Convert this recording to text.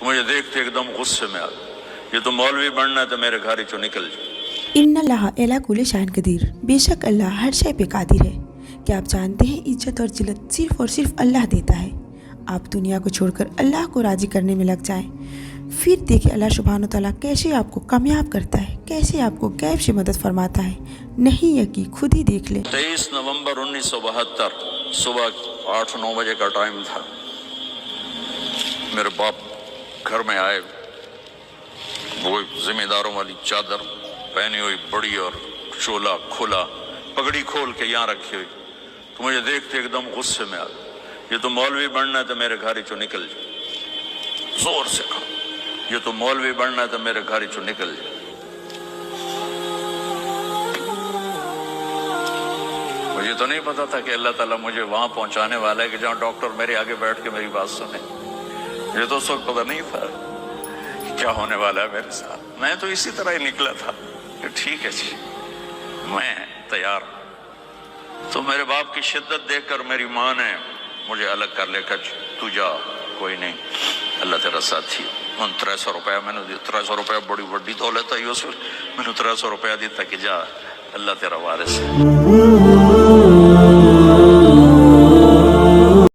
تو مجھے دیکھتے ایک دم غصے میں آ گئے، یہ تو مولوی بننا ہے تو میرے گھر ہی چو نکل جائے۔ ان اللہ اعلیٰ کل شان قدیر، بے شک اللہ ہر شے پہ قادر ہے۔ کیا آپ جانتے ہیں عزت اور ذلت صرف اور صرف اللہ دیتا ہے؟ آپ دنیا کو چھوڑ کر اللہ کو راضی کرنے میں لگ جائیں، پھر دیکھیں اللہ سبحانہ وتعالیٰ کیسے آپ کو کامیاب کرتا ہے، کیسے آپ کو غیب سے مدد فرماتا ہے۔ نہیں یقین خود ہی دیکھ لیں۔ 23 نومبر 1972 صبح 8-9 بجے کا ٹائم تھا۔ میرے باپ گھر میں آئے، وہ ذمہ داروں والی چادر پہنی ہوئی بڑی اور چولا کھلا، پگڑی کھول کے یہاں رکھی ہوئی، تو مجھے دیکھتے ایک دم غصے میں آ گئے، یہ تو مولوی بننا ہے تو میرے گھر ہی چو نکل جائے۔ زور سے کہا، یہ تو مولوی بننا ہے تو میرے گھر ہی چو نکل جائے۔ مجھے تو نہیں پتا تھا کہ اللہ تعالیٰ مجھے وہاں پہنچانے والا ہے کہ جہاں ڈاکٹر میرے آگے بیٹھ کے میری بات سنے۔ یہ تو اس وقت پتا نہیں تھا کیا ہونے والا ہے میرے ساتھ۔ میں تو اسی طرح ہی نکلا تھا کہ ٹھیک ہے جی، میں تیار ہوں۔ تو میرے باپ کی شدت دیکھ کر میری ماں نے مجھے الگ کر لے کر، تو جا، کوئی نہیں، اللہ تیرا ساتھی ہے۔ 300 روپیہ میں نے دی، 300 روپیہ بڑی بڑی دولت ہے، میں نے 300 روپیہ دیتا کہ جا، اللہ تیرا وارث ہے۔